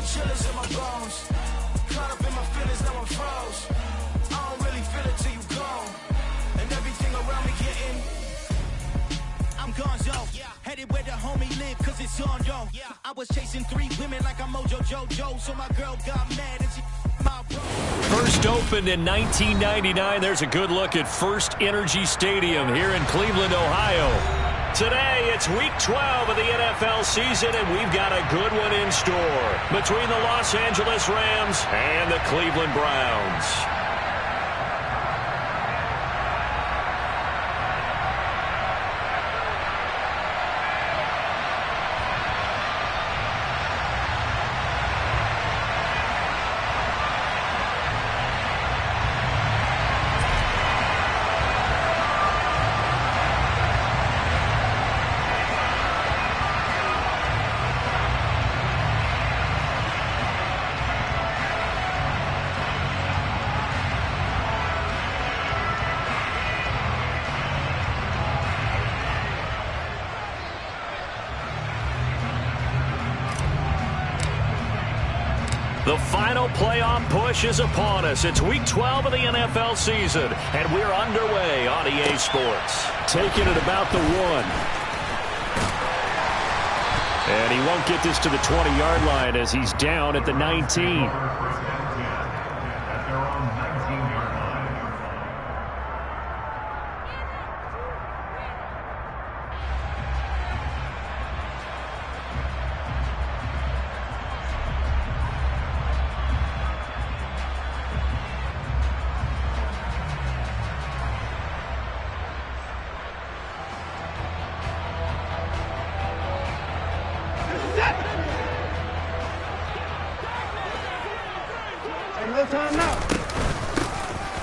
The chillers in my bones. Caught up in my feelings, now I'm froze. I don't really feel it till you gone. And everything around me getting. I'm gonzo. Headed where the homie live, cause it's on, yo. I was chasing 3 women like I'm Mojo Jojo. So my girl got mad and she my bro. First opened in 1999. There's a good look at First Energy Stadium here in Cleveland, Ohio. Today, it's Week 12 of the NFL season, and we've got a good one in store between the Los Angeles Rams and the Cleveland Browns. The final playoff push is upon us. It's Week 12 of the NFL season, and we're underway on EA Sports. Taking it about the 1. And he won't get this to the 20-yard line as he's down at the 19.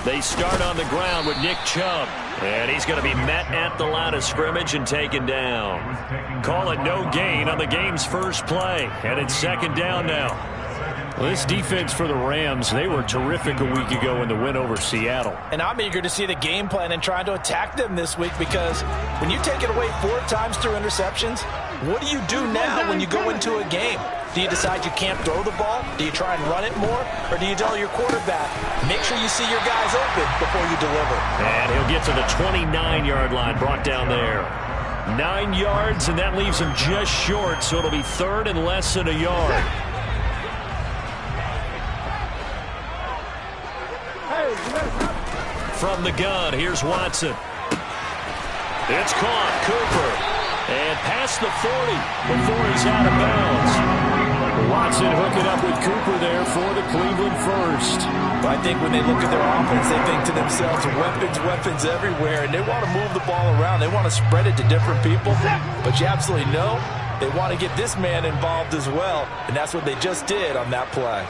They start on the ground with Nick Chubb, and he's going to be met at the line of scrimmage and taken down. Call it no gain on the game's first play, and it's second down now. Well, this defense for the Rams, they were terrific a week ago in the win over Seattle. And I'm eager to see the game plan and trying to attack them this week, because when you take it away 4 times through interceptions, what do you do now when you go into a game? Do you decide you can't throw the ball? Do you try and run it more? Or do you tell your quarterback, make sure you see your guys open before you deliver? And he'll get to the 29-yard line, brought down there. 9 yards, and that leaves him just short, so it'll be third and less than a yard. From the gun, here's Watson. It's caught, Cooper. And past the 40 before he's out of bounds. Watson hooking up with Cooper there for the Cleveland first. I think when they look at their offense, they think to themselves, weapons everywhere, and they want to move the ball around. They want to spread it to different people. But you absolutely know they want to get this man involved as well, and that's what they just did on that play.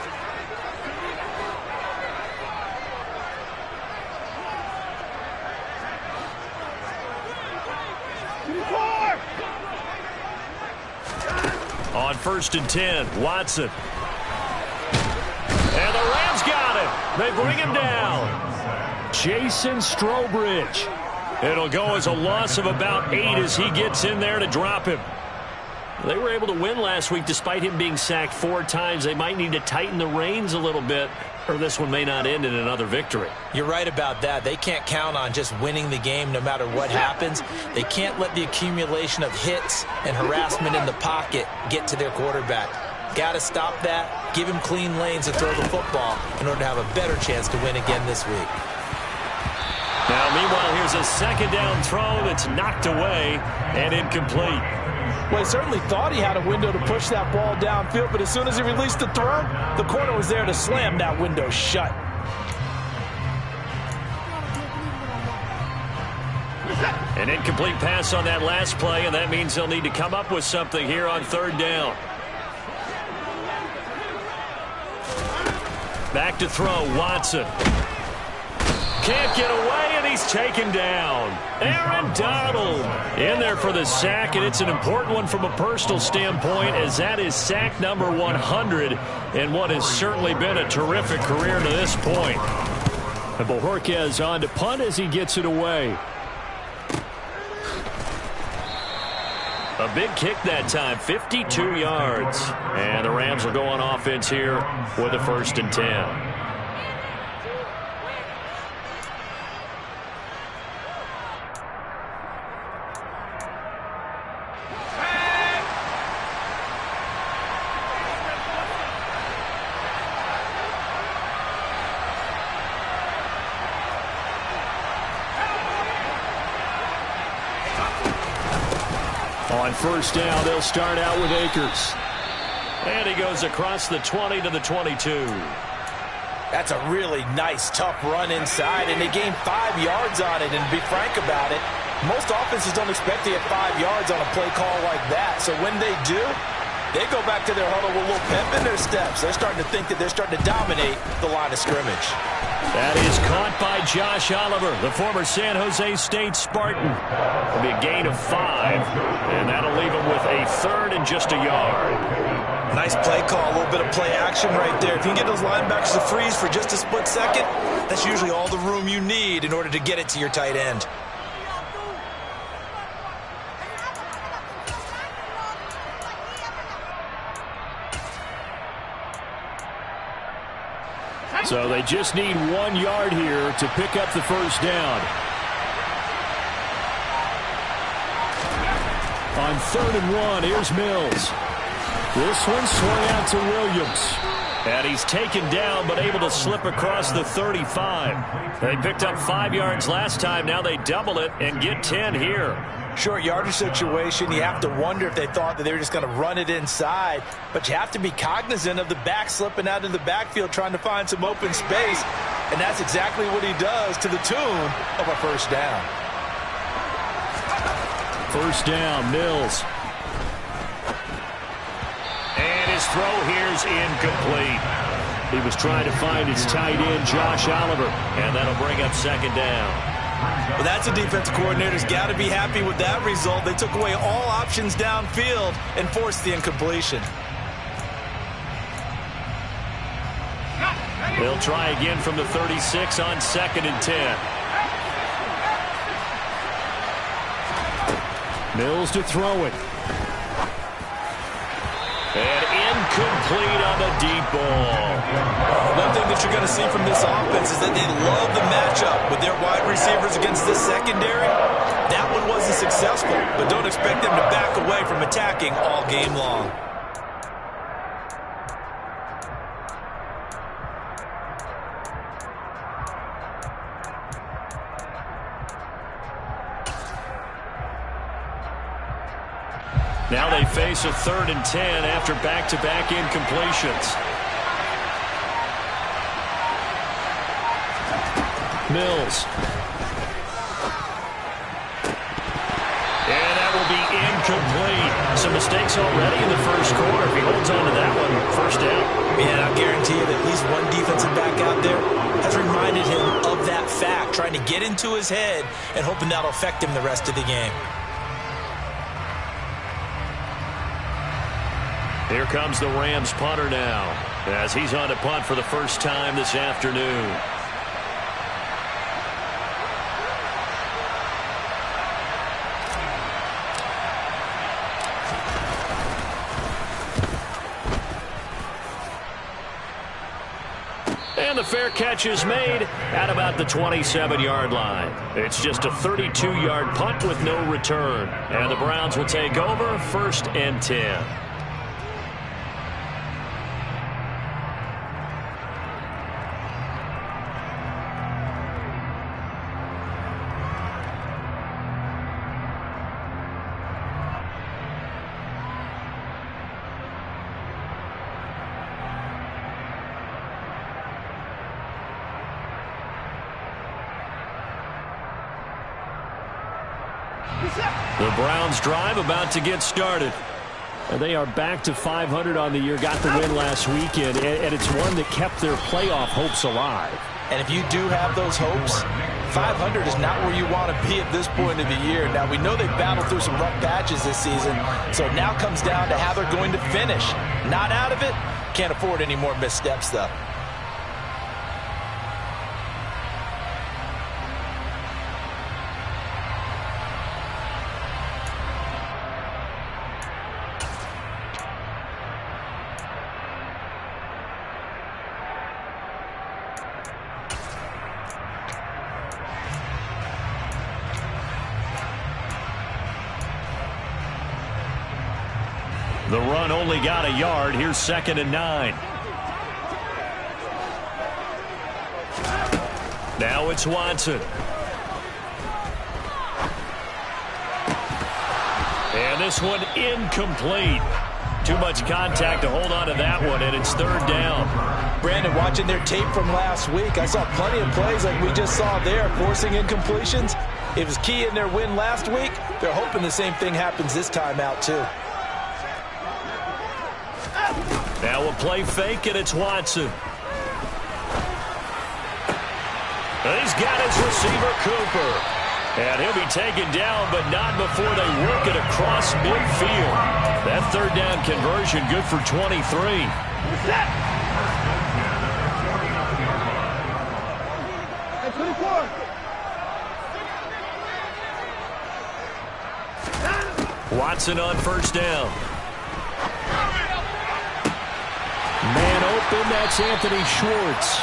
On 1st and 10, Watson. And the Rams got him. They bring him down. Jason Strowbridge. It'll go as a loss of about 8 as he gets in there to drop him. They were able to win last week despite him being sacked 4 times. They might need to tighten the reins a little bit, or this one may not end in another victory. You're right about that. They can't count on just winning the game no matter what happens. They can't let the accumulation of hits and harassment in the pocket get to their quarterback. Got to stop that, give him clean lanes to throw the football in order to have a better chance to win again this week. Now, meanwhile, here's a second down throw that's knocked away and incomplete. Well, he certainly thought he had a window to push that ball downfield, but as soon as he released the throw, the corner was there to slam that window shut. An incomplete pass on that last play, and that means they'll need to come up with something here on 3rd down. Back to throw, Watson. Can't get away, and he's taken down. Aaron Donald in there for the sack, and it's an important one from a personal standpoint, as that is sack number 100 in what has certainly been a terrific career to this point. And Bojorquez on to punt as he gets it away. A big kick that time, 52 yards. And the Rams will go on offense here with a 1st and 10. On 1st down, they'll start out with Akers. And he goes across the 20 to the 22. That's a really nice, tough run inside, and they gained 5 yards on it. And to be frank about it, most offenses don't expect to get 5 yards on a play call like that. So when they do, they go back to their huddle with a little pep in their steps. They're starting to think that they're starting to dominate the line of scrimmage. That is caught by Josh Oliver, the former San Jose State Spartan. It'll be a gain of 5, and that'll leave him with a 3rd and just a yard. Nice play call, a little bit of play action right there. If you can get those linebackers to freeze for just a split second, that's usually all the room you need in order to get it to your tight end. So they just need 1 yard here to pick up the 1st down. On 3rd and 1, here's Mills. This one swung out to Williams. And he's taken down but able to slip across the 35. They picked up 5 yards last time. Now they double it and get 10 here. Short yardage situation, you have to wonder if they thought that they were just going to run it inside. But you have to be cognizant of the back slipping out in the backfield trying to find some open space. And that's exactly what he does to the tune of a 1st down. 1st down, Mills. And his throw here's incomplete. He was trying to find his tight end, Josh Oliver. And that'll bring up 2nd down. Well, that's a defensive coordinator's got to be happy with that result. They took away all options downfield and forced the incompletion. They'll try again from the 36 on 2nd and 10. Mills to throw it. And incomplete on the deep ball. One thing that you're going to see from this offense is that they love the matchup with their wide receivers against this secondary. That one wasn't successful, but don't expect them to back away from attacking all game long. Now they face a 3rd and 10 after back-to-back incompletions. Mills. And that will be incomplete. Some mistakes already in the 1st quarter. If he holds on to that one, 1st down. Yeah, I'll guarantee you that at least one defensive back out there has reminded him of that fact, trying to get into his head and hoping that'll affect him the rest of the game. Here comes the Rams punter now, as he's on to punt for the 1st time this afternoon. And the fair catch is made at about the 27-yard line. It's just a 32-yard punt with no return. And the Browns will take over 1st and 10. The Browns drive about to get started. They are back to 500 on the year, got the win last weekend, and it's one that kept their playoff hopes alive. And if you do have those hopes, 500 is not where you want to be at this point of the year. Now, we know they've battled through some rough patches this season, so it now comes down to how they're going to finish. Not out of it, can't afford any more missteps, though. The run only got a yard. Here's 2nd and 9. Now it's Watson. And this one incomplete. Too much contact to hold on to that one, and it's 3rd down. Brandon, watching their tape from last week, I saw plenty of plays like we just saw there, forcing incompletions. It was key in their win last week. They're hoping the same thing happens this time out, too. Now a play fake, and it's Watson. He's got his receiver, Cooper. And he'll be taken down, but not before they work it across midfield. That 3rd down conversion good for 23. Watson on 1st down. Man open, that's Anthony Schwartz.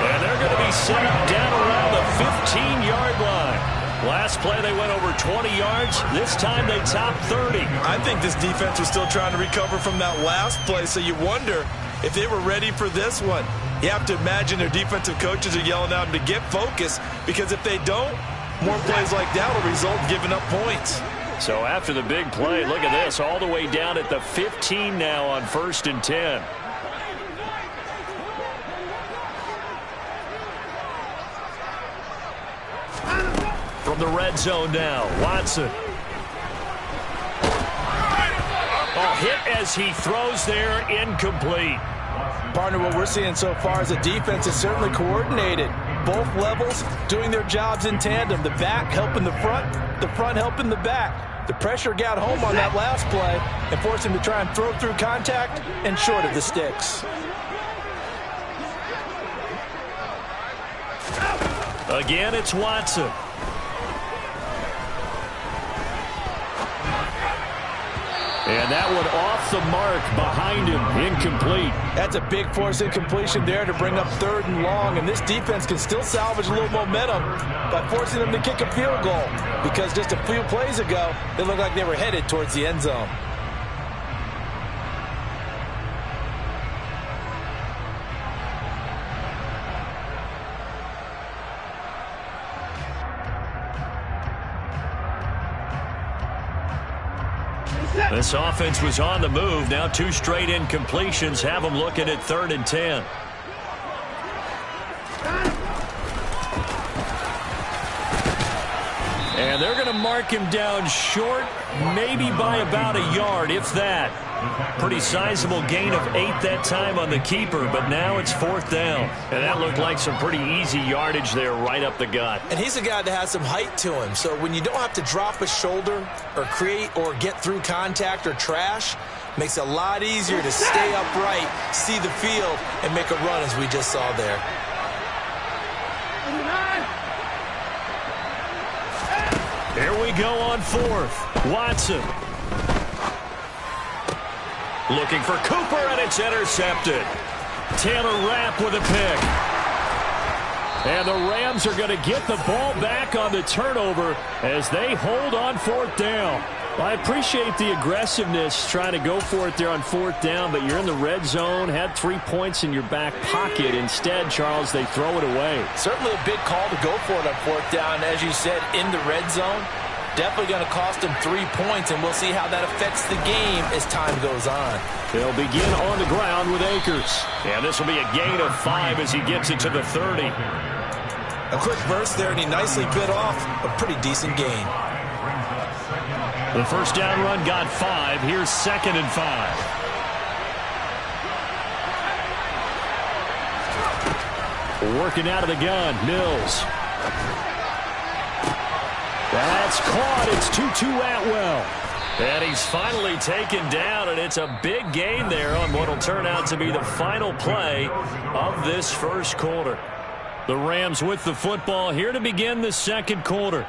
And they're going to be set up down around the 15-yard line. Last play, they went over 20 yards. This time, they topped 30. I think this defense was still trying to recover from that last play, so you wonder if they were ready for this one. You have to imagine their defensive coaches are yelling at them to get focused, because if they don't, more plays like that will result in giving up points. So after the big play, look at this, all the way down at the 15 now on 1st and 10. From the red zone now, Watson. Oh, hit as he throws there, incomplete. Partner, what we're seeing so far is the defense is certainly coordinated. Both levels doing their jobs in tandem. The back helping the front helping the back. The pressure got home on that last play and forced him to try and throw through contact and short of the sticks. Again, it's Watson. And that one off the mark behind him, incomplete. That's a big force incompletion there to bring up 3rd and long, and this defense can still salvage a little momentum by forcing them to kick a field goal, because just a few plays ago, they looked like they were headed towards the end zone. This offense was on the move. Now 2 straight incompletions have them looking at 3rd and 10. And they're going to mark him down short, maybe by about a yard, if that. Pretty sizable gain of 8 that time on the keeper, but now it's 4th down. And that looked like some pretty easy yardage there right up the gut. And he's a guy that has some height to him, so when you don't have to drop a shoulder or create or get through contact or trash, makes it a lot easier to stay upright, see the field, and make a run as we just saw there. Here we go on 4th. Watson. Looking for Cooper, and it's intercepted. Taylor Rapp with a pick. And the Rams are going to get the ball back on the turnover as they hold on 4th down. I appreciate the aggressiveness trying to go for it there on 4th down, but you're in the red zone, had 3 points in your back pocket. Instead, Charles, they throw it away. Certainly a big call to go for it on 4th down, as you said, in the red zone. Definitely going to cost them 3 points, and we'll see how that affects the game as time goes on. They'll begin on the ground with Akers. And this will be a gain of 5 as he gets it to the 30. A quick burst there, and he nicely bit off a pretty decent gain. The 1st down run got 5. Here's 2nd and 5. Working out of the gun, Mills. That's caught. It's Tutu Atwell. And he's finally taken down, and it's a big gain there on what will turn out to be the final play of this first quarter. The Rams with the football here to begin the second quarter,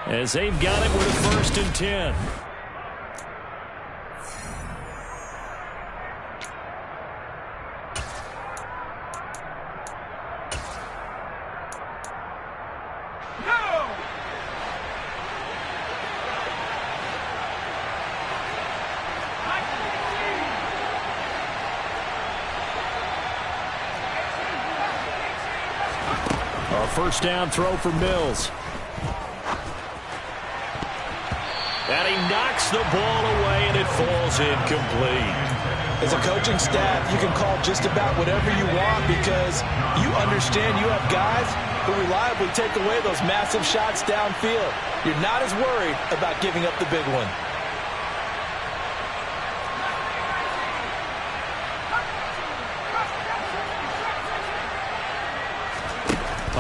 as they've got it with a 1st and 10. A first down throw for Mills. And he knocks the ball away, and it falls incomplete. As a coaching staff, you can call just about whatever you want because you understand you have guys who reliably take away those massive shots downfield. You're not as worried about giving up the big one.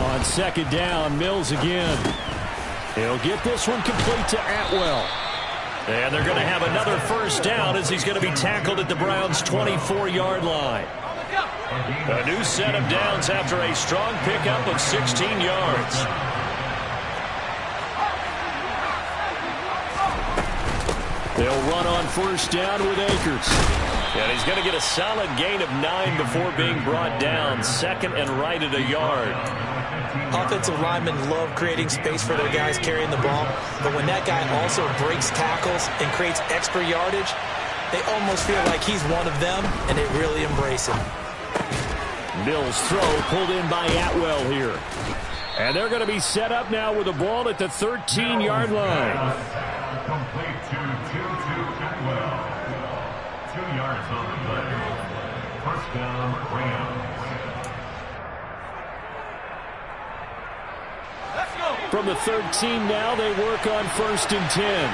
On second down, Mills again. He'll get this one complete to Atwell. And they're going to have another first down as he's going to be tackled at the Browns' 24-yard line. A new set of downs after a strong pickup of 16 yards. They'll run on first down with Akers. And he's going to get a solid gain of 9 before being brought down. Second and right at a yard. Offensive linemen love creating space for their guys carrying the ball, but when that guy also breaks tackles and creates extra yardage, they almost feel like he's one of them, and they really embrace him. Mills' throw pulled in by Atwell here. And they're going to be set up now with the ball at the 13-yard line. Complete to Atwell. 2 yards on the play. First down, Rams. From the 13 now, they work on first and 10.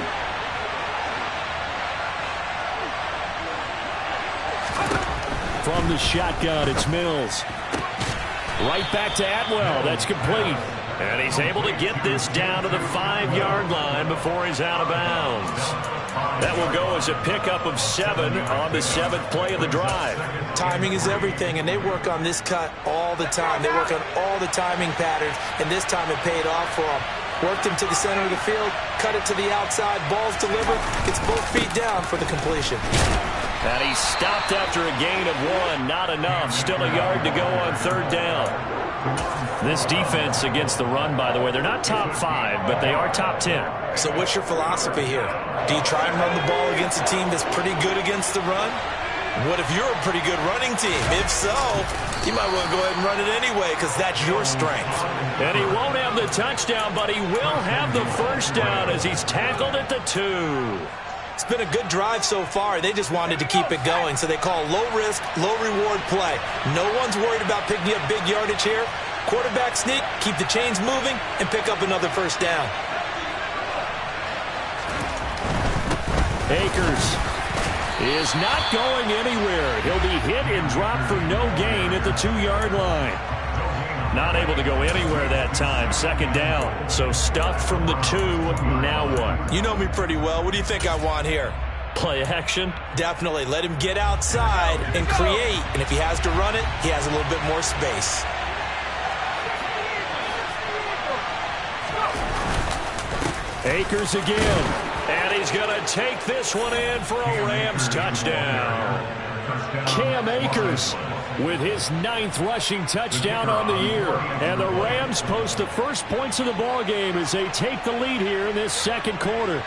From the shotgun, it's Mills. Right back to Atwell. That's complete. And he's able to get this down to the 5-yard line before he's out of bounds. That will go as a pickup of 7 on the 7th play of the drive. Timing is everything, and they work on this cut all the time. They work on all the timing patterns, and this time it paid off for them. Worked him to the center of the field, cut it to the outside, ball's delivered, gets both feet down for the completion. And he stopped after a gain of 1. Not enough. Still a yard to go on third down. This defense against the run, by the way, they're not top 5, but they are top 10. So what's your philosophy here? Do you try and run the ball against a team that's pretty good against the run? What if you're a pretty good running team? If so, you might want to go ahead and run it anyway because that's your strength. And he won't have the touchdown, but he will have the first down as he's tackled at the 2. It's been a good drive so far. They just wanted to keep it going, so they call low-risk, low-reward play. No one's worried about picking up big yardage here. Quarterback sneak, keep the chains moving, and pick up another first down. Akers is not going anywhere. He'll be hit and dropped for no gain at the 2-yard line. Not able to go anywhere that time. Second down. So stuffed from the 2. Now what? You know me pretty well. What do you think I want here? Play action? Definitely. Let him get outside and create. And if he has to run it, he has a little bit more space. Akers again. And he's going to take this one in for a Rams touchdown. Cam Akers with his 9th rushing touchdown on the year. And the Rams post the first points of the ball game as they take the lead here in this second quarter.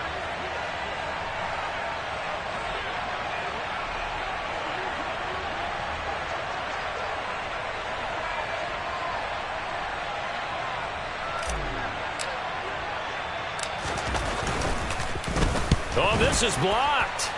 Oh, this is blocked.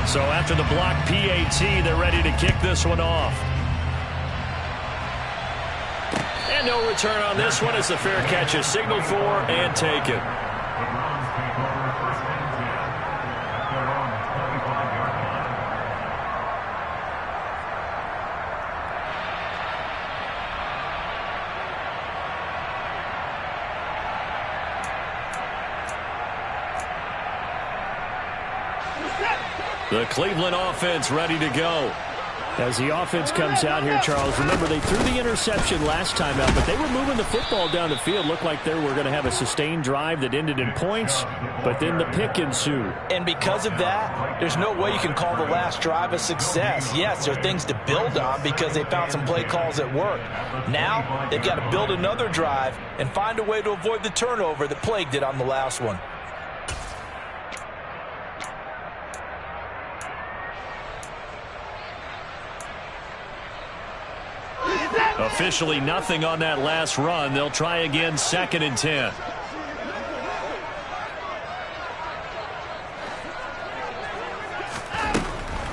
So after the block PAT, they're ready to kick this one off. And no return on this one as the fair catch is signaled for and taken. The Cleveland offense ready to go. As the offense comes out here, Charles, remember they threw the interception last time out, but they were moving the football down the field. Looked like they were going to have a sustained drive that ended in points, but then the pick ensued. And because of that, there's no way you can call the last drive a success. Yes, there are things to build on because they found some play calls that work. Now, they've got to build another drive and find a way to avoid the turnover that plagued it on the last one. Officially nothing on that last run. They'll try again, 2nd and 10.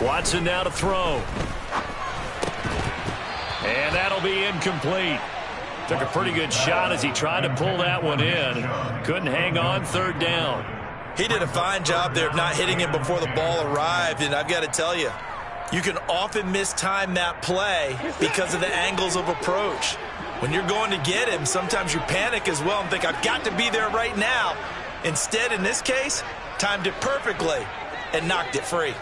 Watson now to throw. And that'll be incomplete. Took a pretty good shot as he tried to pull that one in. Couldn't hang on, 3rd down. He did a fine job there of not hitting him before the ball arrived, and I've got to tell you, you can often mistime that play because of the angles of approach. When you're going to get him, sometimes you panic as well and think, I've got to be there right now. Instead, in this case, timed it perfectly and knocked it free.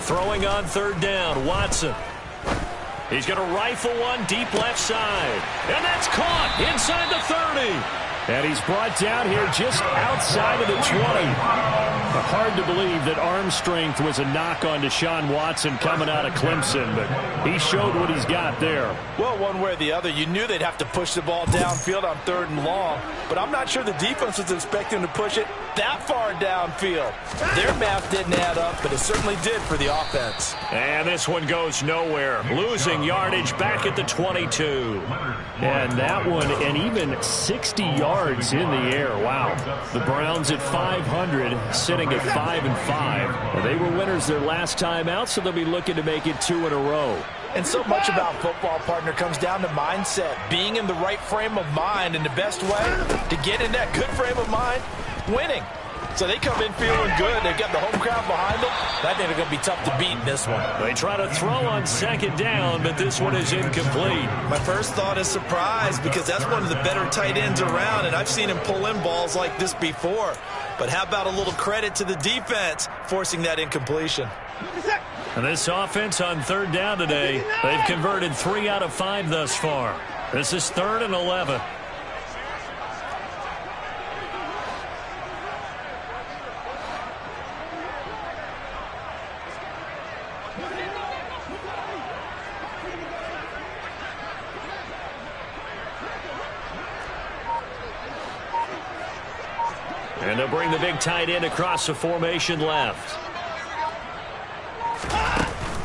Throwing on 3rd down, Watson. He's going to rifle one deep left side. And that's caught inside the 30. And he's brought down here just outside of the 20. Hard to believe that arm strength was a knock on Deshaun Watson coming out of Clemson, but he showed what he's got there. Well, one way or the other, you knew they'd have to push the ball downfield on 3rd and long, but I'm not sure the defense was expecting to push it that far downfield. Their math didn't add up, but it certainly did for the offense. And this one goes nowhere. Losing yardage back at the 22. And that one, and even 60 yards in the air. Wow. The Browns at 500, sitting at 5-5. They were winners their last time out, so they'll be looking to make it 2 in a row. And so much about football, partner, comes down to mindset. Being in the right frame of mind, and the best way to get in that good frame of mind, winning. So they come in feeling good. They've got the home crowd behind them. I think they're going to be tough to beat in this one. They try to throw on 2nd down, but this one is incomplete. My first thought is surprise because that's one of the better tight ends around, and I've seen him pull in balls like this before. But how about a little credit to the defense forcing that incompletion? And this offense on 3rd down today, they've converted 3 out of 5 thus far. This is 3rd and 11. And they'll bring the big tight end across the formation left.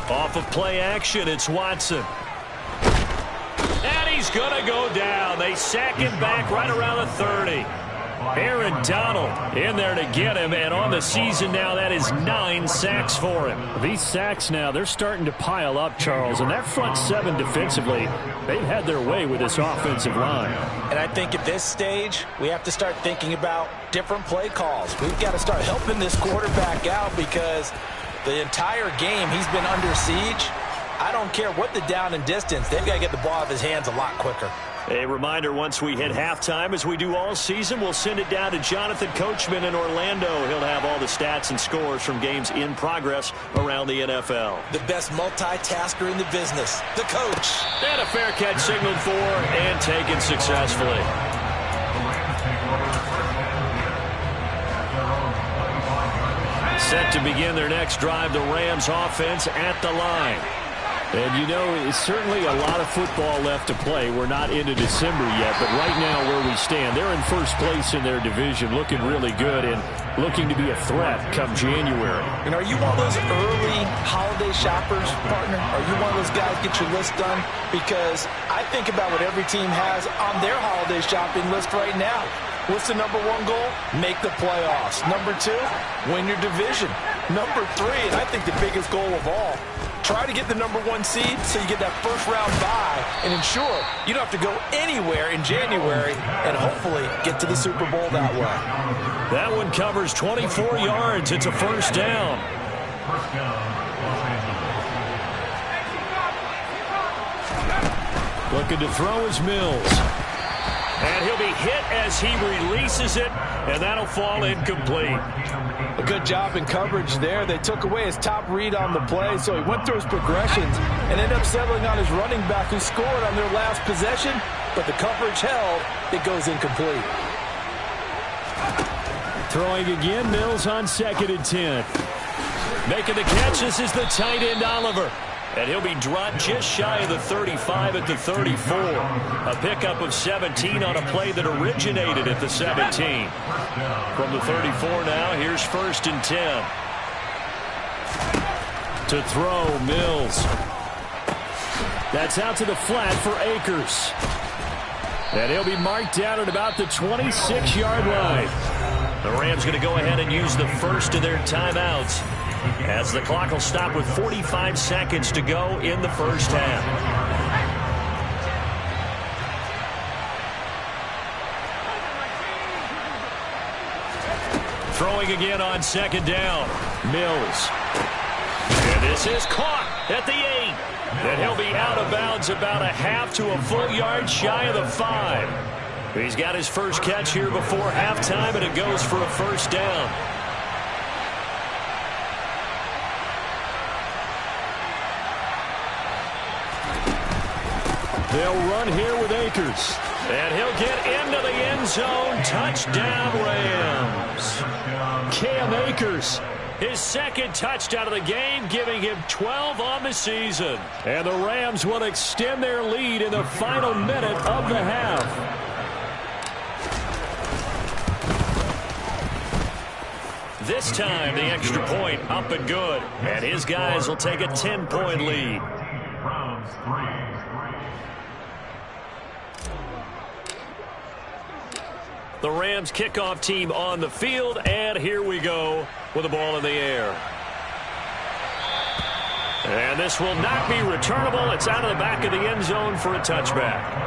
Off of play action, it's Watson. And he's going to go down. They sack him back right around the 30. Aaron Donald in there to get him, and on the season now, that is 9 sacks for him. These sacks now, they're starting to pile up, Charles, and that front 7 defensively, they've had their way with this offensive line. And I think at this stage, we have to start thinking about different play calls. We've got to start helping this quarterback out because the entire game he's been under siege. I don't care what the down and distance, they've got to get the ball out of his hands a lot quicker. A reminder, once we hit halftime, as we do all season, we'll send it down to Jonathan Coachman in Orlando. He'll have all the stats and scores from games in progress around the NFL. The best multitasker in the business, the coach. And a fair catch signaled for and taken successfully. Set to begin their next drive, the Rams offense at the line. And, you know, it's certainly a lot of football left to play. We're not into December yet, but right now where we stand, they're in first place in their division, looking really good and looking to be a threat come January. And are you one of those early holiday shoppers, partner? Are you one of those guys get your list done? Because I think about what every team has on their holiday shopping list right now. What's the number 1 goal? Make the playoffs. Number 2, win your division. Number 3, and I think the biggest goal of all, try to get the number 1 seed so you get that first round bye and ensure you don't have to go anywhere in January and hopefully get to the Super Bowl that way. That one covers 24 yards. It's a first down. Looking to throw is Mills. And he'll be hit as he releases it, and that'll fall incomplete. A good job in coverage there. They took away his top read on the play, so he went through his progressions and ended up settling on his running back who scored on their last possession, but the coverage held. It goes incomplete. Throwing again, Mills on 2nd and 10. Making the catch, this is the tight end Oliver. And he'll be dropped just shy of the 35 at the 34. A pickup of 17 on a play that originated at the 17. From the 34 now, here's 1st and 10. To throw, Mills. That's out to the flat for Akers. And he'll be marked down at about the 26-yard line. The Rams going to go ahead and use the first of their timeouts, as the clock will stop with 45 seconds to go in the first half. Throwing again on 2nd down. Mills. And this is caught at the 8. And he'll be out of bounds about a half to a full yard shy of the 5. He's got his first catch here before halftime, and it goes for a 1st down. They'll run here with Akers. And he'll get into the end zone. Touchdown, Rams. Cam Akers, his 2nd touchdown of the game, giving him 12 on the season. And the Rams will extend their lead in the final minute of the half. This time, the extra point up and good. And his guys will take a 10-point lead. The Rams kickoff team on the field, and here we go with the ball in the air. And this will not be returnable. It's out of the back of the end zone for a touchback.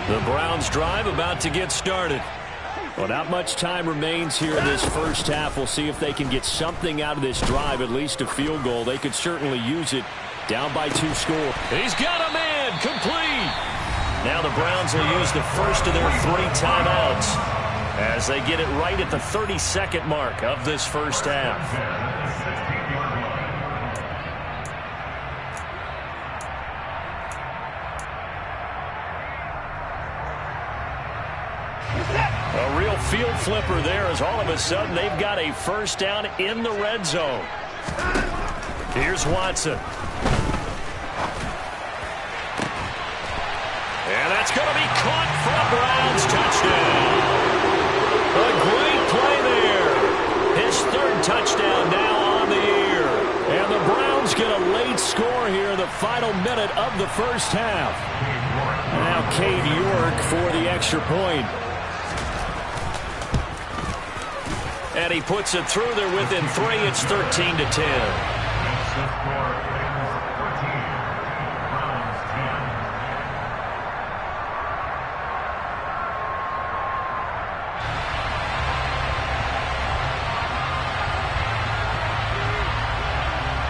The Browns drive about to get started. Well, not much time remains here in this first half. We'll see if they can get something out of this drive, at least a field goal. They could certainly use it. Down by 2 score. He's got a man, complete. Now the Browns will use the first of their 3 timeouts as they get it right at the 32nd mark of this first half. A real field flipper there, as all of a sudden they've got a 1st down in the red zone. Here's Watson. And that's going to be caught for a Browns touchdown. A great play there. His 3rd touchdown now on the year. And the Browns get a late score here in the final minute of the first half. Now Cade York for the extra point. And he puts it through there within 3. It's 13-10.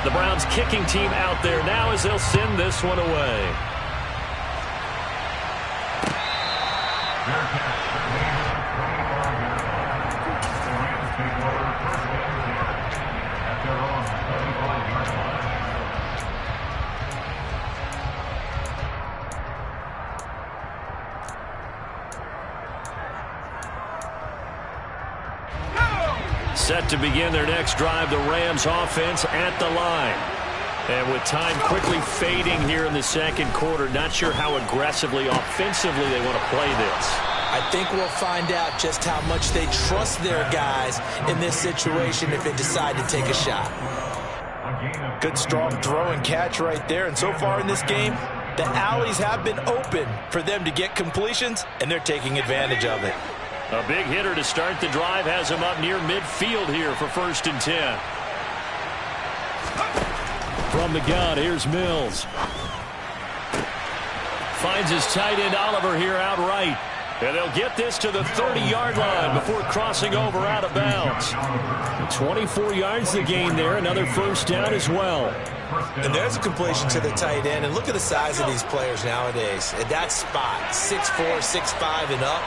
The Browns kicking team out there now as they'll send this one away. Set to begin their next drive, the Rams offense at the line. And with time quickly fading here in the 2nd quarter, not sure how aggressively, offensively they want to play this. I think we'll find out just how much they trust their guys in this situation if they decide to take a shot. Good strong throw and catch right there. And so far in this game, the alleys have been open for them to get completions, and they're taking advantage of it. A big hitter to start the drive has him up near midfield here for 1st and 10. From the gun, here's Mills. finds his tight end Oliver here outright. And they'll get this to the 30-yard line before crossing over out of bounds. 24 yards to gain there. Another first down as well. And there's a completion to the tight end. And look at the size of these players nowadays. At that spot, 6'4", 6'5", and up.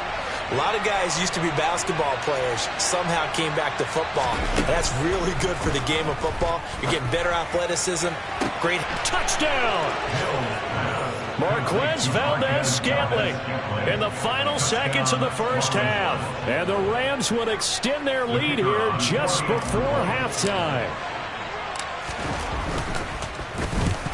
A lot of guys used to be basketball players, somehow came back to football. And that's really good for the game of football. You're getting better athleticism. Great touchdown. Marquez Valdez-Scantling in the final seconds of the first half. And the Rams would extend their lead here just before halftime.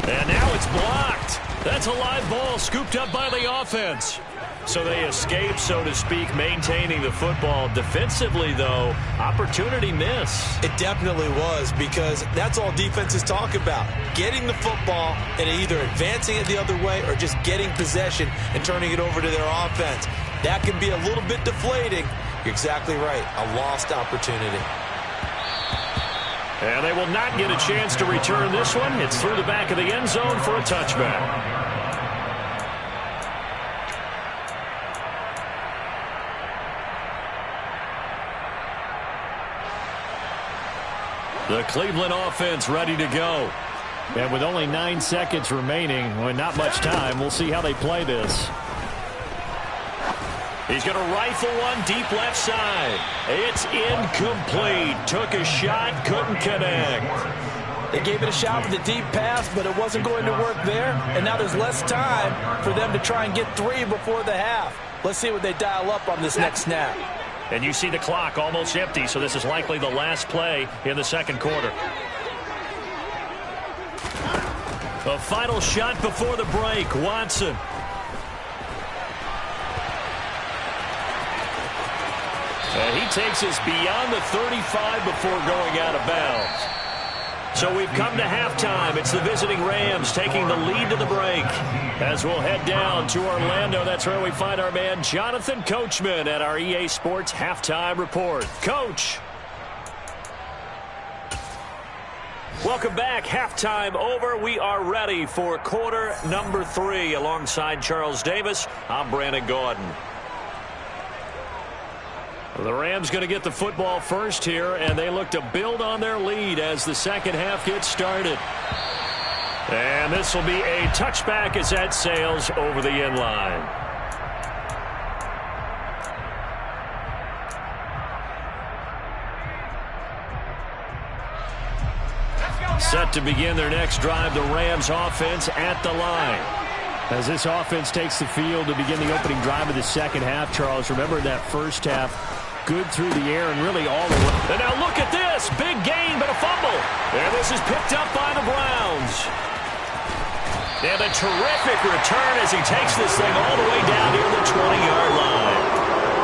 And now it's blocked. That's a live ball scooped up by the offense. So they escape, so to speak, maintaining the football. Defensively, though, opportunity miss. It definitely was, because that's all defenses talk about. Getting the football and either advancing it the other way or just getting possession and turning it over to their offense. That can be a little bit deflating. You're exactly right. A lost opportunity. And they will not get a chance to return this one. It's through the back of the end zone for a touchback. The Cleveland offense ready to go. And with only 9 seconds remaining, well, not much time, we'll see how they play this. He's going to rifle one deep left side. It's incomplete. Took a shot, couldn't connect. They gave it a shot with a deep pass, but it wasn't going to work there. And now there's less time for them to try and get 3 before the half. Let's see what they dial up on this next snap. And you see the clock almost empty, so this is likely the last play in the second quarter. A final shot before the break. Watson. And he takes us beyond the 35 before going out of bounds. So we've come to halftime. It's the visiting Rams taking the lead to the break. As we'll head down to Orlando, that's where we find our man Jonathan Coachman at our EA Sports Halftime Report. Coach. Welcome back. Halftime over. We are ready for quarter number 3. Alongside Charles Davis, I'm Brandon Gaudin. The Rams going to get the football first here, and they look to build on their lead as the second half gets started. And this will be a touchback as that sails over the end line. Set to begin their next drive, the Rams offense at the line. As this offense takes the field to begin the opening drive of the second half, Charles, remember that first half, good through the air and really all the way. And now look at this. Big gain, but a fumble. And this is picked up by the Browns. And a terrific return as he takes this thing all the way down near the 20-yard line.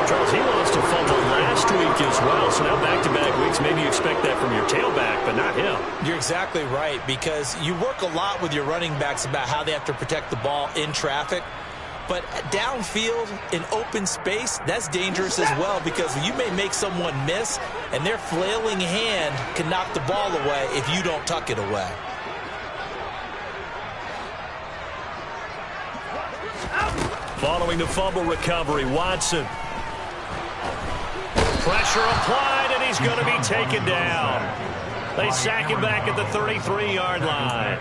Charles, he lost a fumble last week as well, so now back-to-back weeks, maybe you expect that from your tailback, but not him. You're exactly right, because you work a lot with your running backs about how they have to protect the ball in traffic. But downfield, in open space, that's dangerous as well, because you may make someone miss, and their flailing hand can knock the ball away if you don't tuck it away. Following the fumble recovery, Watson. Pressure applied, and he's going to be taken down. They sack him back at the 33-yard line.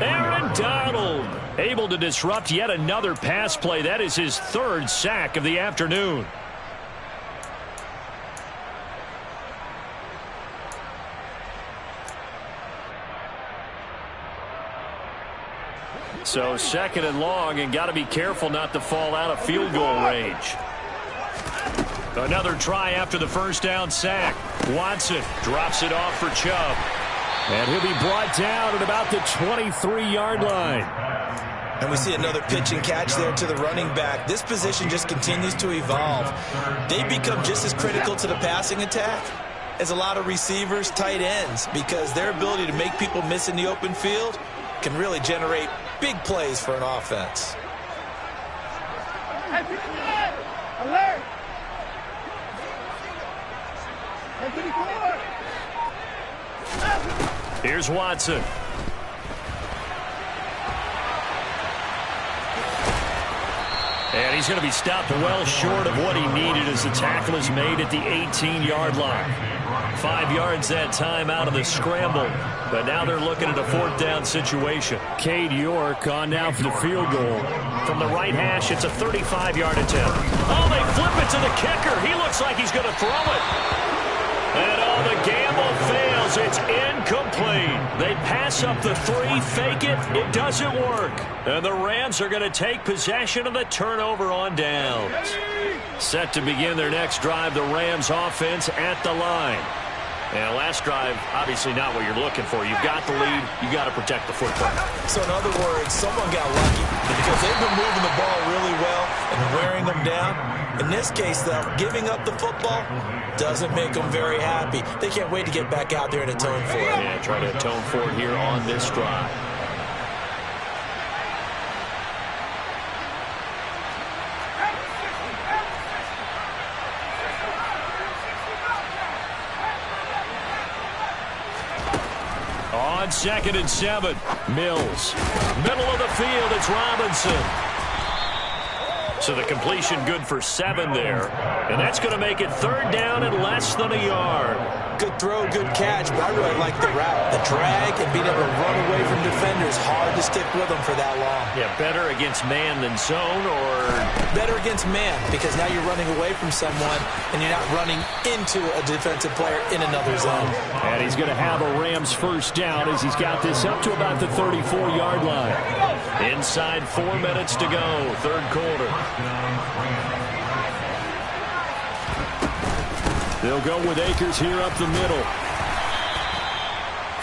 Aaron Donald able to disrupt yet another pass play. That is his 3rd sack of the afternoon. So 2nd and long, and got to be careful not to fall out of field goal range. Another try after the first down sack. Watson drops it off for Chubb. And he'll be brought down at about the 23-yard line. And we see another pitch and catch there to the running back. This position just continues to evolve. They become just as critical to the passing attack as a lot of receivers, tight ends, because their ability to make people miss in the open field can really generate big plays for an offense. Alert! Here's Watson. And he's going to be stopped well short of what he needed as the tackle is made at the 18-yard line. 5 yards that time out of the scramble. But now they're looking at a 4th down situation. Cade York on now for the field goal. From the right hash, it's a 35-yard attempt. Oh, they flip it to the kicker. He looks like he's going to throw it. And the gamble fails. It's incomplete. They pass up the 3, fake it. It doesn't work. And the Rams are going to take possession of the turnover on downs. Set to begin their next drive, the Rams offense at the line. And last drive, obviously not what you're looking for. You've got the lead. You've got to protect the football. So in other words, someone got lucky because they've been moving the ball really well and wearing them down. In this case, though, giving up the football doesn't make them very happy. They can't wait to get back out there and atone for it. Yeah, try to atone for it here on this drive. On 2nd and 7, Mills. Middle of the field, it's Robinson. So the completion good for 7 there. And that's going to make it 3rd down and less than a yard. Good throw, good catch, but I really like the route. The drag and being able to run away from defenders, hard to stick with them for that long. Yeah, better against man than zone, or? Better against man, because now you're running away from someone and you're not running into a defensive player in another zone. And he's going to have a Rams 1st down as he's got this up to about the 34-yard line. Inside 4 minutes to go, 3rd quarter. They'll go with Akers here up the middle.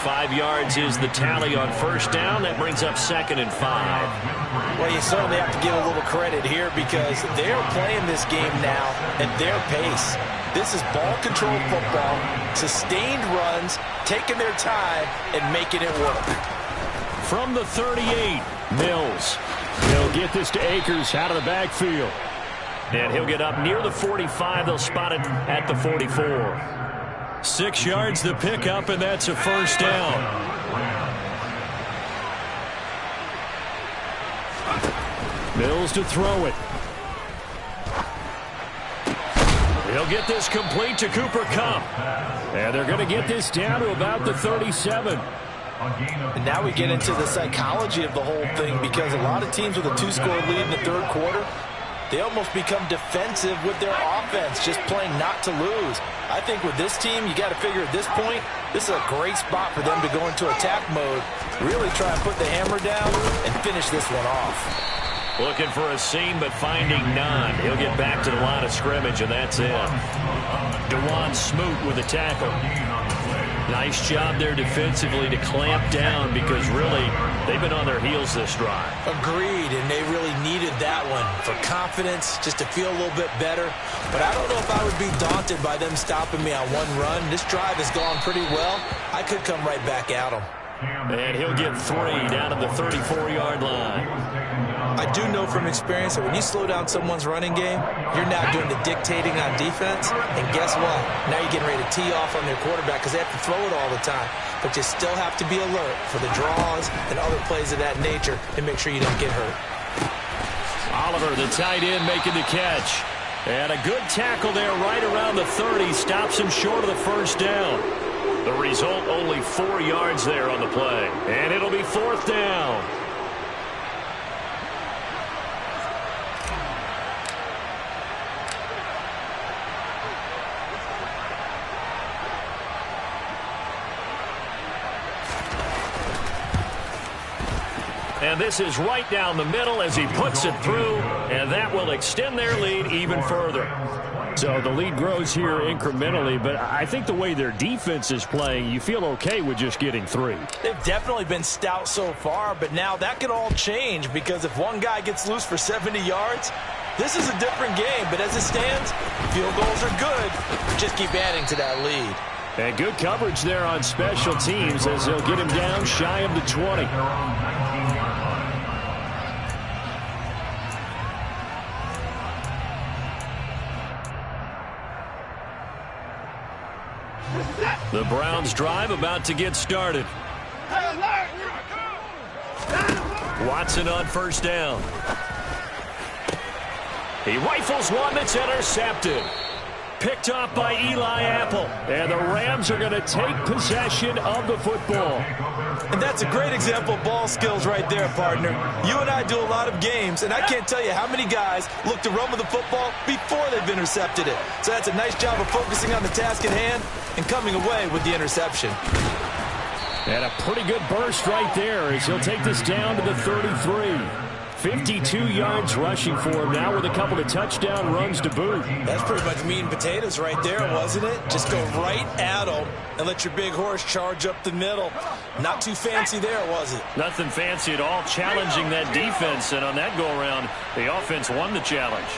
5 yards is the tally on 1st down. That brings up 2nd and 5. Well, you certainly have to give a little credit here because they're playing this game now at their pace. This is ball-controlled football, sustained runs, taking their time, and making it work. From the 38, Mills. He'll get this to Akers out of the backfield. And he'll get up near the 45. They'll spot it at the 44. 6 yards the pickup, and that's a 1st down. Mills to throw it. He'll get this complete to Cooper Kupp. And they're going to get this down to about the 37. And now we get into the psychology of the whole thing because a lot of teams with a 2-score lead in the 3rd quarter, they almost become defensive with their offense, just playing not to lose. I think with this team, you got to figure at this point, this is a great spot for them to go into attack mode, really try and put the hammer down and finish this one off. Looking for a seam, but finding none. He'll get back to the line of scrimmage, and that's it. DeJuan Smoot with a tackle. Nice job there defensively to clamp down because really they've been on their heels this drive. Agreed, and they really needed that one for confidence, just to feel a little bit better. But I don't know if I would be daunted by them stopping me on one run. This drive has gone pretty well. I could come right back at them. And he'll get 3 down at the 34-yard line. I do know from experience that when you slow down someone's running game, you're now doing the dictating on defense. And guess what? Now you're getting ready to tee off on their quarterback because they have to throw it all the time. But you still have to be alert for the draws and other plays of that nature and make sure you don't get hurt. Oliver, the tight end, making the catch. And a good tackle there right around the 30. Stops him short of the 1st down. The result, only 4 yards there on the play. And it'll be 4th down. And this is right down the middle as he puts it through, and that will extend their lead even further. So the lead grows here incrementally, but I think the way their defense is playing, you feel okay with just getting 3. They've definitely been stout so far, but now that could all change because if one guy gets loose for 70 yards, this is a different game. But as it stands, field goals are good. Just keep adding to that lead. And good coverage there on special teams as they'll get him down shy of the 20. The Browns drive about to get started. Watson on 1st down. He rifles one that's intercepted. Picked off by Eli Apple. And the Rams are going to take possession of the football. And that's a great example of ball skills right there, partner. You and I do a lot of games, and I can't tell you how many guys look to run with the football before they've intercepted it. So that's a nice job of focusing on the task at hand and coming away with the interception. And a pretty good burst right there as he'll take this down to the 33. 52 yards rushing for him now with a couple of touchdown runs to boot. That's pretty much meat and potatoes right there, wasn't it? Just go right at them and let your big horse charge up the middle. Not too fancy there, was it? Nothing fancy at all, challenging that defense. And on that go-around, the offense won the challenge.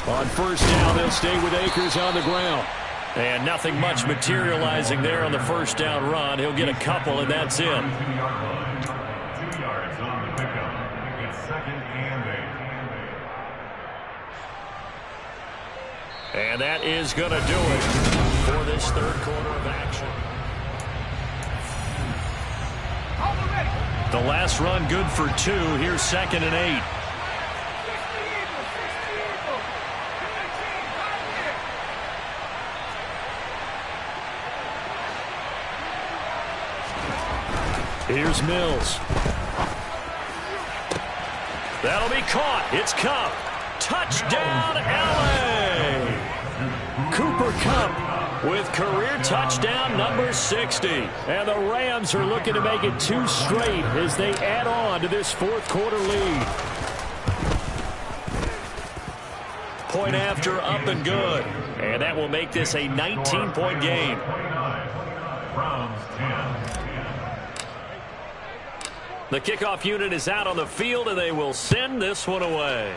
On first down, they'll stay with Akers on the ground. And nothing much materializing there on the first down run. He'll get a couple, and that's it. And that is going to do it for this third quarter of action. The last run good for 2. Here's 2nd and 8. Here's Mills. That'll be caught. It's Kupp. Touchdown, LA! Cooper Kupp with career touchdown number 60. And the Rams are looking to make it 2 straight as they add on to this fourth quarter lead. Point after, up and good. And that will make this a 19-point game. The kickoff unit is out on the field, and they will send this one away.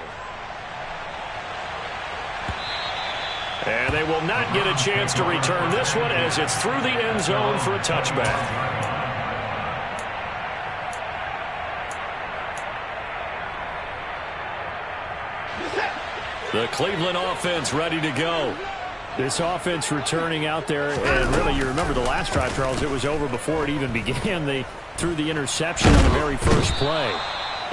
And they will not get a chance to return this one as it's through the end zone for a touchback. The Cleveland offense ready to go. This offense returning out there, and really you remember the last drive, Charles, it was over before it even began. They threw the interception on the very first play.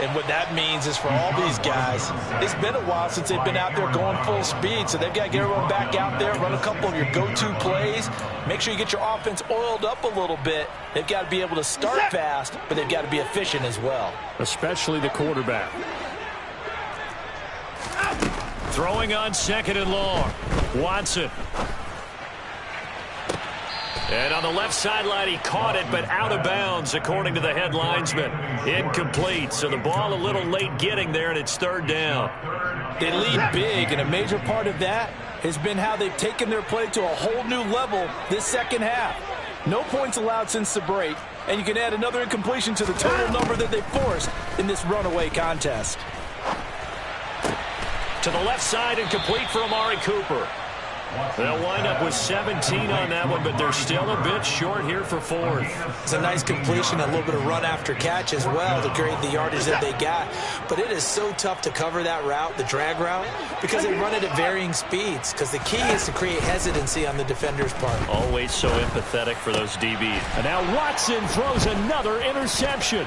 And what that means is for all these guys, it's been a while since they've been out there going full speed, so they've got to get everyone back out there, run a couple of your go-to plays, make sure you get your offense oiled up a little bit. They've got to be able to start fast, but they've got to be efficient as well. Especially the quarterback. Throwing on 2nd and long. Watson. And on the left sideline, he caught it, but out of bounds, according to the head linesman. Incomplete, so the ball a little late getting there, and it's 3rd down. They lead big, and a major part of that has been how they've taken their play to a whole new level this second half. No points allowed since the break, and you can add another incompletion to the total number that they forced in this runaway contest. To the left side and complete for Amari Cooper. They'll wind up with 17 on that one, but they're still a bit short here for 4th. It's a nice completion, a little bit of run after catch as well to create the yardage that they got. But it is so tough to cover that route, the drag route, because they run it at varying speeds. Because the key is to create hesitancy on the defender's part. Always so empathetic for those DBs. And now Watson throws another interception.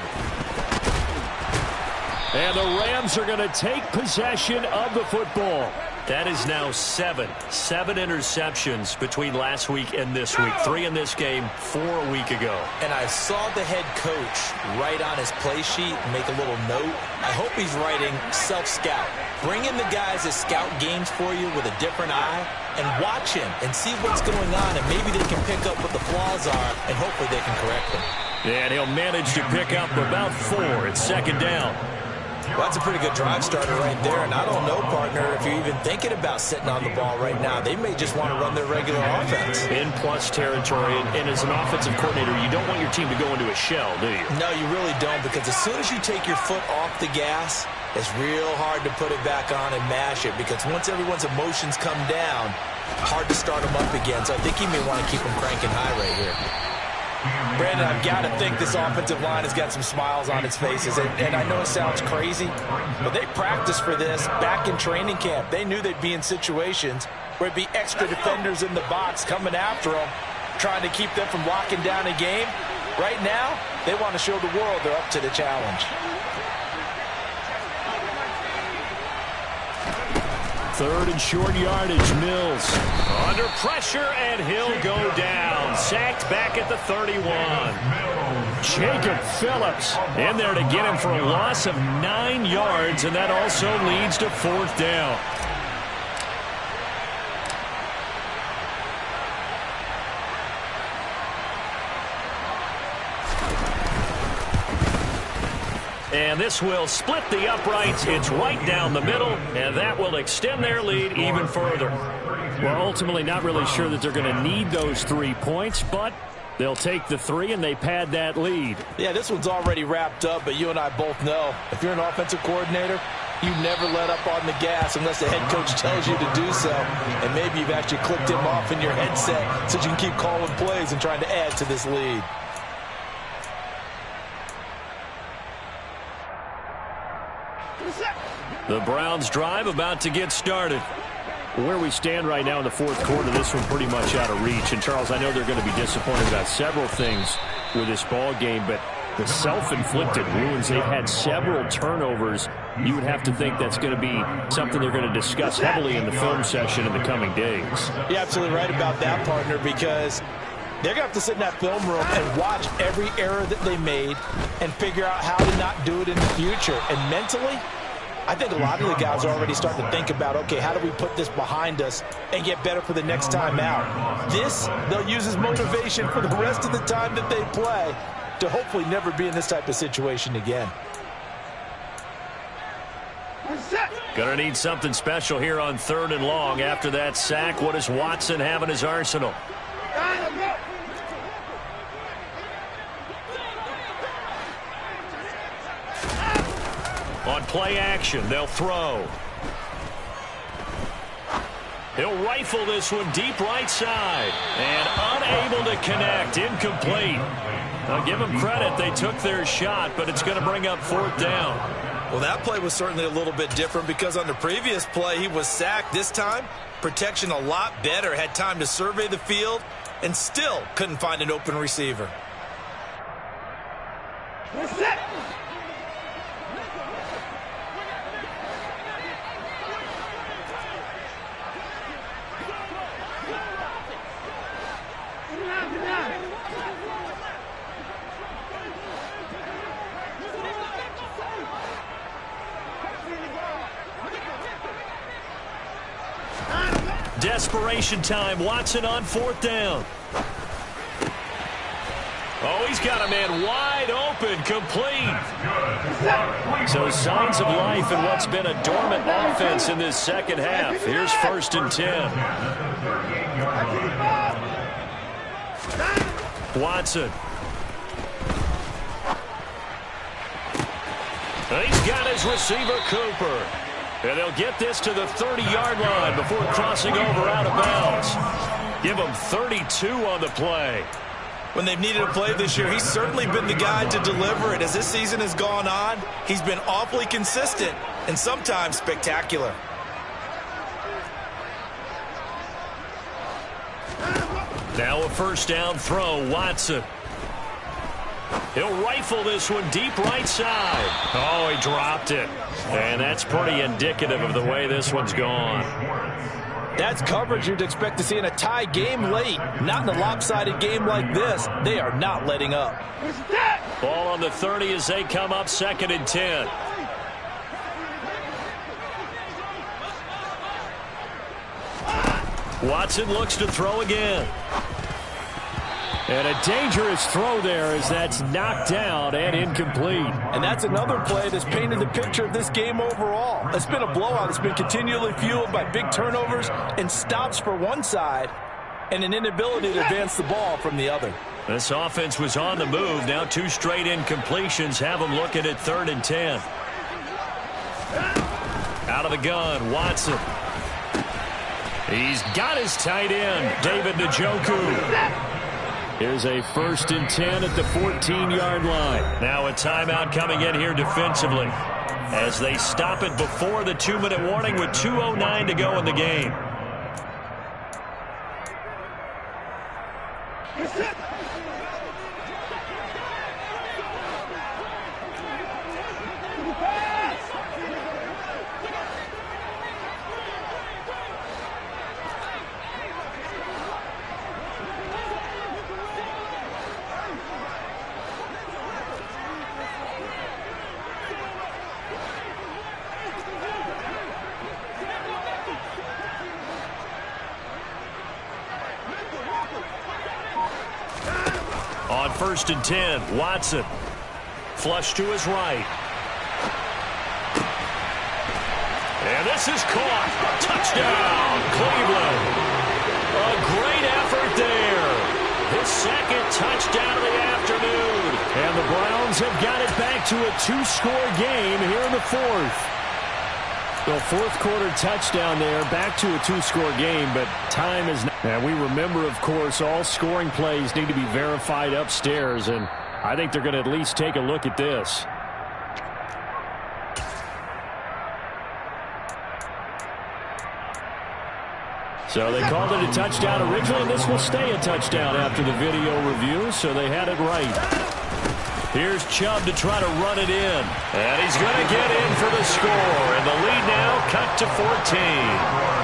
And the Rams are going to take possession of the football. That is now 7 interceptions between last week and this week. 3 in this game, 4 a week ago. And I saw the head coach write on his play sheet, make a little note. I hope he's writing self-scout. Bring in the guys that scout games for you with a different eye and watch him and see what's going on, and maybe they can pick up what the flaws are, and hopefully they can correct them. And he'll manage to pick up about 4. It's 2nd down. Well, that's a pretty good drive starter right there, and I don't know, partner, if you're even thinking about sitting on the ball right now. They may just want to run their regular offense. In plus territory, and as an offensive coordinator, you don't want your team to go into a shell, do you? No, you really don't, because as soon as you take your foot off the gas, it's real hard to put it back on and mash it, because once everyone's emotions come down, hard to start them up again. So I think you may want to keep them cranking high right here. Brandon, I've got to think this offensive line has got some smiles on its faces. And I know it sounds crazy, but they practiced for this back in training camp. They knew they'd be in situations where it'd be extra defenders in the box coming after them, trying to keep them from locking down a game. Right now, they want to show the world they're up to the challenge. Third and short yardage, Mills. Under pressure, and he'll go down. Sacked back at the 31. Jacob Phillips in there to get him for a loss of 9 yards, and that also leads to 4th down. And this will split the uprights. It's right down the middle, and that will extend their lead even further. Well, ultimately not really sure that they're going to need those 3 points, but they'll take the 3, and they pad that lead. Yeah, this one's already wrapped up, but you and I both know if you're an offensive coordinator, you never let up on the gas unless the head coach tells you to do so. And maybe you've actually clicked him off in your headset so you can keep calling plays and trying to add to this lead. The Browns drive about to get started. Where we stand right now in the 4th quarter, this one pretty much out of reach. And, Charles, I know they're going to be disappointed about several things with this ball game, but the self-inflicted wounds, they've had several turnovers. You would have to think that's going to be something they're going to discuss heavily in the film session in the coming days. You're absolutely right about that, partner, because they're going to have to sit in that film room and watch every error that they made and figure out how to not do it in the future. And mentally, I think a lot of the guys are already starting to think about, okay, how do we put this behind us and get better for the next time out? This, they'll use as motivation for the rest of the time that they play to hopefully never be in this type of situation again. Gonna need something special here on 3rd and long. After that sack, what does Watson have in his arsenal? On play action, they'll throw. He'll rifle this one deep right side. And unable to connect. Incomplete. I'll give them credit. They took their shot, but it's going to bring up 4th down. Well, that play was certainly a little bit different because on the previous play, he was sacked. This time, protection a lot better. Had time to survey the field and still couldn't find an open receiver. Desperation time. Watson on 4th down. Oh, he's got a man wide open, complete. So signs of life in what's been a dormant offense in this second half. Here's 1st and 10. Watson. He's got his receiver, Cooper. And they'll get this to the 30-yard line before crossing over out of bounds. Give them 32 on the play. When they've needed a play this year, he's certainly been the guy to deliver it. As this season has gone on, he's been awfully consistent and sometimes spectacular. Now a 1st down throw, Watson. He'll rifle this one deep right side. Oh, he dropped it. And that's pretty indicative of the way this one's gone. That's coverage you'd expect to see in a tie game late. Not in a lopsided game like this. They are not letting up. Ball on the 30 as they come up 2nd and 10. Watson looks to throw again. And a dangerous throw there as that's knocked down and incomplete. And that's another play that's painted the picture of this game overall. It's been a blowout. It's been continually fueled by big turnovers and stops for one side and an inability to advance the ball from the other. This offense was on the move. Now 2 straight incompletions have them looking at 3rd and 10. Out of the gun, Watson. He's got his tight end, David Njoku. Here's a 1st and 10 at the 14-yard line. Now a timeout coming in here defensively as they stop it before the 2-minute warning with 2:09 to go in the game. first and 10. Watson. Flush to his right. And this is caught. Touchdown, Cleveland. A great effort there. His second touchdown of the afternoon. And the Browns have got it back to a 2-score game here in the fourth. The fourth quarter touchdown there, back to a 2-score game, but time is not. And we remember, of course, all scoring plays need to be verified upstairs, and I think they're going to at least take a look at this. So they called it a touchdown originally, and this will stay a touchdown after the video review, so they had it right. Here's Chubb to try to run it in. And he's going to get in for the score. And the lead now cut to 14.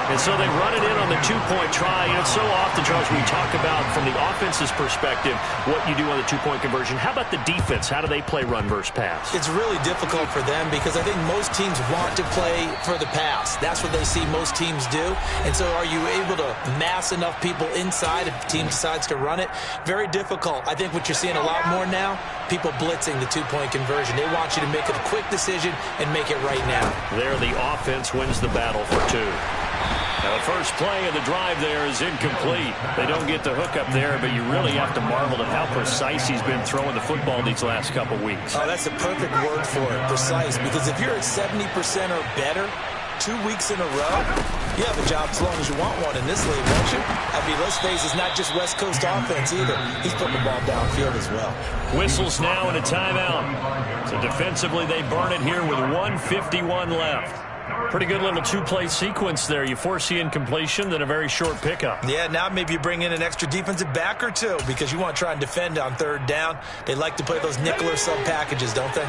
And so they run it in on the 2-point try. And it's so often, Charles, we talk about from the offense's perspective what you do on the 2-point conversion. How about the defense? How do they play run versus pass? It's really difficult for them because I think most teams want to play for the pass. That's what they see most teams do. And so are you able to mass enough people inside if the team decides to run it? Very difficult. I think what you're seeing a lot more now, people blitzing the 2-point conversion. They want you to make a quick decision and make it right now. There, the offense wins the battle for 2. Now, the first play of the drive there is incomplete. They don't get the hook up there, but you really have to marvel at how precise he's been throwing the football these last couple weeks. Oh, that's a perfect word for it, precise, because if you're at 70% or better 2 weeks in a row, you have a job as long as you want one in this league, won't you? I mean, let's face it, it's not just West Coast offense either. He's putting the ball downfield as well. Whistles now and a timeout. So defensively, they burn it here with 1:51 left. Pretty good little 2-play sequence there. You force the incompletion, then a very short pickup. Yeah, now maybe you bring in an extra defensive back or two because you want to try and defend on 3rd down. They like to play those nickel or sub packages, don't they?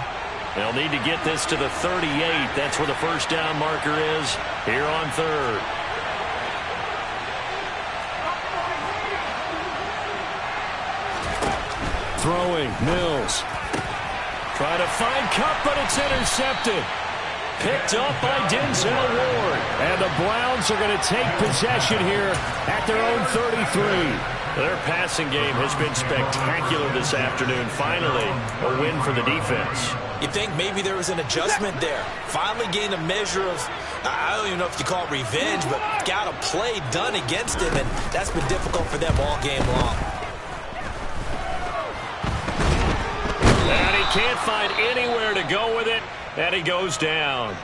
They'll need to get this to the 38. That's where the first down marker is here on 3rd. Throwing, Mills. Try to find Kupp, but it's intercepted. Picked up by Denzel Ward. And the Browns are going to take possession here at their own 33. Their passing game has been spectacular this afternoon. Finally, a win for the defense. You think maybe there was an adjustment there. Finally gained a measure of, I don't even know if you call it revenge, but got a play done against him, and that's been difficult for them all game long. And he can't find anywhere to go with it, and he goes down.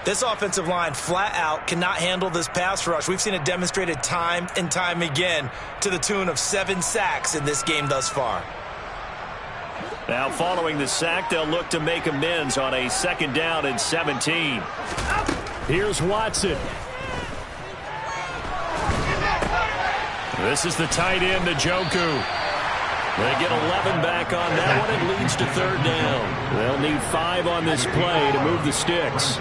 This offensive line flat out cannot handle this pass rush. We've seen it demonstrated time and time again to the tune of 7 sacks in this game thus far. Now following the sack, they'll look to make amends on a 2nd down and 17. Here's Watson. This is the tight end, Njoku. They get 11 back on that one. It leads to 3rd down. They'll need 5 on this play to move the sticks.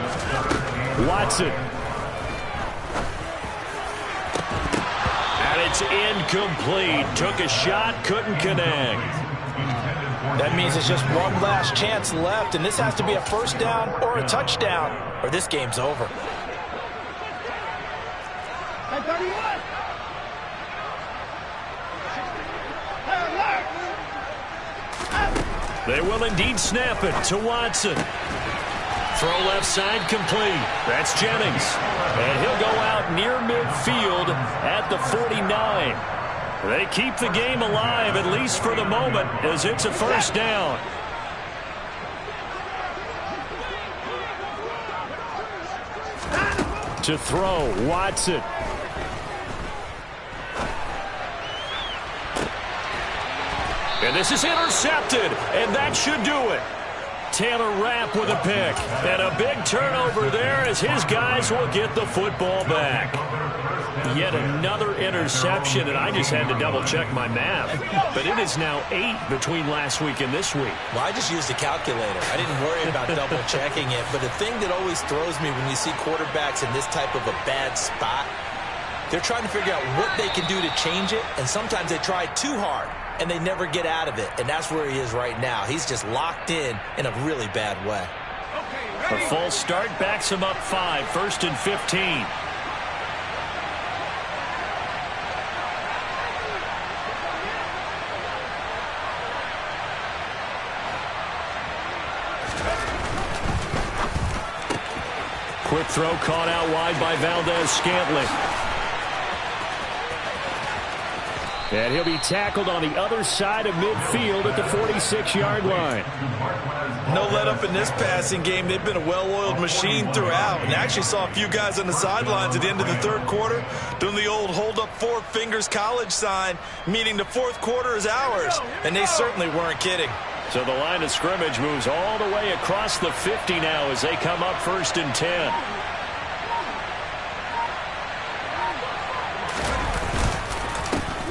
Watson. And it's incomplete. Took a shot, couldn't connect. That means it's just one last chance left, and this has to be a 1st down or a touchdown, or this game's over. Hey, 31. They will indeed snap it to Watson. Throw left side complete. That's Jennings. And he'll go out near midfield at the 49. They keep the game alive, at least for the moment, as it's a 1st down. To throw, Watson. And this is intercepted, and that should do it. Taylor Rapp with a pick. And a big turnover there as his guys will get the football back. Yet another interception, and I just had to double-check my math. But it is now 8 between last week and this week. Well, I just used a calculator. I didn't worry about double-checking it. But the thing that always throws me when you see quarterbacks in this type of a bad spot, they're trying to figure out what they can do to change it, and sometimes they try too hard, and they never get out of it. And that's where he is right now. He's just locked in a really bad way. A false start backs him up 5, 1st and 15. quick throw caught out wide by Valdez-Scantling. And he'll be tackled on the other side of midfield at the 46-yard line. No let up in this passing game. They've been a well-oiled machine throughout. And actually saw a few guys on the sidelines at the end of the third quarter doing the old hold up four fingers college sign, meaning the fourth quarter is ours. And they certainly weren't kidding. So the line of scrimmage moves all the way across the 50 now as they come up 1st and 10.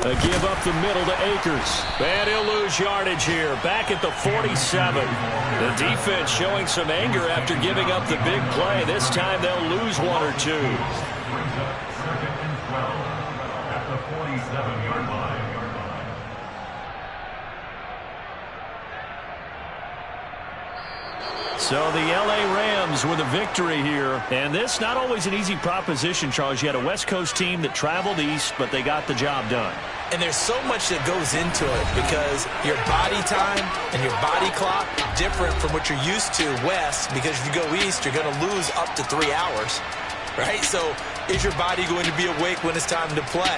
A give up the middle to Akers. And he'll lose yardage here, back at the 47. The defense showing some anger after giving up the big play. This time they'll lose one or two. Brings up 2nd and 12 at the 47-yard line. So the L.A. Rams with a victory here. And this not always an easy proposition, Charles. You had a West Coast team that traveled east, but they got the job done. And there's so much that goes into it because your body time and your body clock different from what you're used to west, because if you go east, you're going to lose up to 3 hours, right? So is your body going to be awake when it's time to play?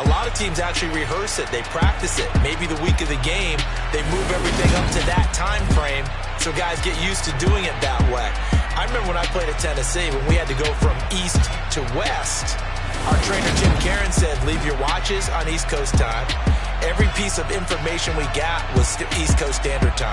A lot of teams actually rehearse it. They practice it. Maybe the week of the game, they move everything up to that time frame so guys get used to doing it that way. I remember when I played at Tennessee, when we had to go from east to west, our trainer Jim Karen said, leave your watches on East Coast time. Every piece of information we got was East Coast Standard Time.